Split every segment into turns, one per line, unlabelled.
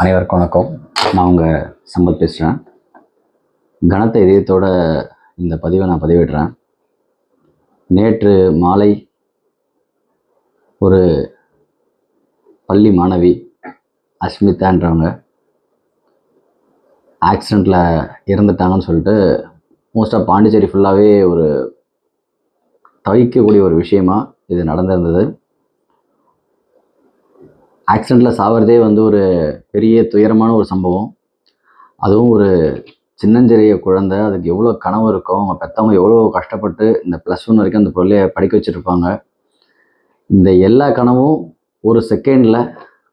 அனைவருக்கும் வணக்கம். நான் உங்கள் சம்பத் பேசுகிறேன். கனத்த இதயத்தோட இந்த பதிவை நான் பதிவிடுறேன். நேற்று மாலை ஒரு பள்ளி மாணவி அஸ்மிதான்றவங்க ஆக்சிடெண்ட்டில் இறந்துட்டாங்கன்னு சொல்லிட்டு மோஸ்ட்டாக பாண்டிச்சேரி ஃபுல்லாகவே ஒரு தவிக்கக்கூடிய ஒரு விஷயமா இது நடந்திருந்தது. ஆக்சிடெண்ட்டில் சாவறதே ஒரு பெரிய துயரமான ஒரு சம்பவம். அதுவும் ஒரு சின்னஞ்சிறிய குழந்தை, அதுக்கு எவ்வளோ கனவு இருக்கும், அவங்க பெற்றவங்க எவ்வளோ கஷ்டப்பட்டு இந்த +1 வரைக்கும் அந்த பிள்ளைய படிக்க வச்சுருப்பாங்க. இந்த எல்லா கனவும் ஒரு செகண்டில்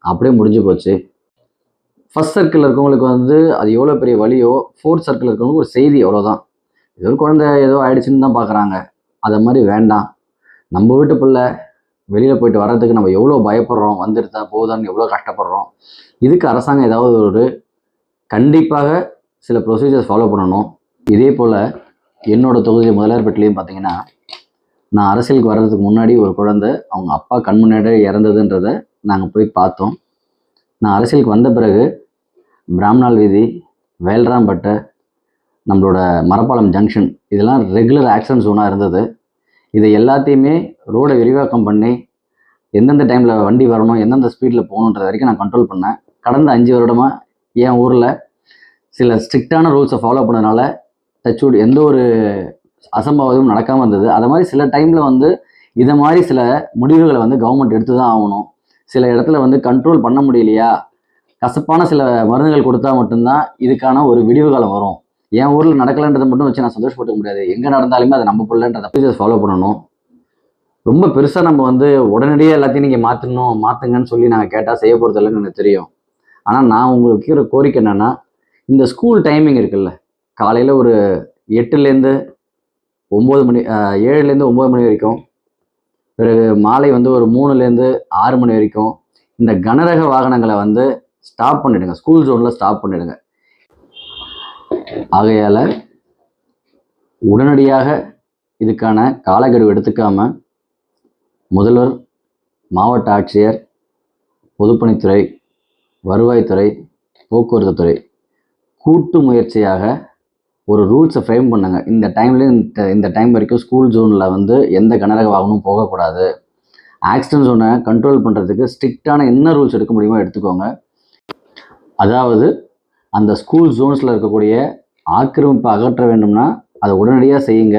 அப்படியே முடிஞ்சு போச்சு. ஃபஸ்ட் சர்க்கிளில் இருக்கவங்களுக்கு அது எவ்வளோ பெரிய வலியோ, ஃபோர்த் சர்க்கிளில் இருக்கவங்களுக்கு ஒரு செய்தி அவ்வளோதான். ஏதோ ஒரு குழந்தை ஏதோ ஆயிடுச்சுன்னு தான் பார்க்குறாங்க. அதை மாதிரி வேண்டாம். நம்ம வீட்டு பிள்ளை வெளியில் போயிட்டு வர்றதுக்கு நம்ம எவ்வளோ பயப்படுறோம், வந்துடுதா போகுதான்னு எவ்வளோ கஷ்டப்படுறோம். இதுக்கு அரசாங்கம் ஏதாவது ஒரு கண்டிப்பாக சில ப்ரொசீஜர்ஸ் ஃபாலோ பண்ணணும். இதே போல் என்னோடய தொகுதி முதலியார்பேட்டையிலையும் பார்த்தீங்கன்னா, நான் அரசியலுக்கு வர்றதுக்கு முன்னாடி ஒரு குழந்தை அவங்க அப்பா கண்முன்னாடியே இறந்ததுன்றதை நாங்கள் போய் பார்த்தோம். நான் அரசியலுக்கு வந்த பிறகு பிராமணால் வீதி, வேல்ராம்பட்டை, நம்மளோட மரப்பாலம் ஜங்ஷன் இதெல்லாம் ரெகுலர் ஆக்சிடென்ட் ஜோனாக இருந்தது. இதை எல்லாத்தையுமே ரோடை விரிவாக்கம் பண்ணி எந்தெந்த டைமில் வண்டி வரணும், எந்தெந்த ஸ்பீடில் போகணுன்றது வரைக்கும் நான் கண்ட்ரோல் பண்ணேன். கடந்த 5 வருடமாக என் ஊரில் சில ஸ்ட்ரிக்டான ரூல்ஸை ஃபாலோ பண்ணதுனால டச்வுட் எந்த ஒரு அசம்பாவிதமும் நடக்காமல் இருந்தது. அது மாதிரி சில டைமில் இதை மாதிரி சில முடிவுகளை கவர்மெண்ட் எடுத்து தான் ஆகணும். சில இடத்துல கண்ட்ரோல் பண்ண முடியலையா, கசப்பான சில மருந்துகள் கொடுத்தா மட்டும்தான் இதுக்கான ஒரு விடிவு காலம் வரும். என் ஊரில் நடக்கலைன்றதை மட்டும் வச்சு நான் சந்தோஷப்பட்டுக்க முடியாது. எங்கே நடந்தாலுமே அதை நம்ம பிள்ளைன்றதை ப்ரொசீஜர்ஸ் ஃபாலோ பண்ணணும். ரொம்ப பெருசாக நம்ம உடனடியாக எல்லாத்தையும் நீங்கள் மாற்றுங்கன்னு சொல்லி நாங்கள் கேட்டால் செய்ய போகிறது இல்லைன்னு எனக்கு தெரியும். ஆனால் நான் உங்களுக்கு வைக்கிற கோரிக்கை என்னென்னா, இந்த ஸ்கூல் டைமிங் இருக்குல்ல, காலையில் ஒரு 8லேருந்து 9 மணி, 7லேருந்து 9 மணி வரைக்கும், பிறகு மாலை ஒரு 3லேருந்து 6 மணி வரைக்கும் இந்த கனரக வாகனங்களை ஸ்டாப் பண்ணிடுங்க. ஸ்கூல் ஜோனில் ஸ்டாப் பண்ணிடுங்க. ஆகையால் உடனடியாக இதுக்கான காலக்கெடு எடுத்துக்காம முதல்வர், மாவட்ட ஆட்சியர், பொதுப்பணித்துறை, வருவாய்த்துறை, போக்குவரத்து துறை கூட்டு முயற்சியாக ஒரு ரூல்ஸை ஃப்ரேம் பண்ணுங்க. இந்த டைம்லேயும் இந்த டைம் வரைக்கும் ஸ்கூல் ஜோனில் எந்த கனரக வாகனமும் போகக்கூடாது. ஆக்சிடென்ட் ஜோனை கண்ட்ரோல் பண்ணுறதுக்கு ஸ்ட்ரிக்டான என்ன ரூல்ஸ் எடுக்க முடியுமோ எடுத்துக்கோங்க. அதாவது அந்த ஸ்கூல் ஜோன்ஸில் இருக்கக்கூடிய ஆக்கிரமிப்பை அகற்ற வேண்டும்னா அதை உடனடியாக செய்யுங்க.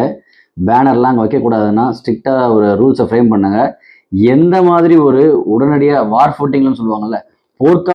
பேனர்லாம் அங்கே வைக்கக்கூடாதுன்னா ஸ்ட்ரிக்டாக ஒரு ரூல்ஸை ஃப்ரேம் பண்ணுங்கள். எந்த மாதிரி ஒரு உடனடியாக வார் ஃபுட்டிங்னு சொல்லுவாங்கள்ல, போர்க்கால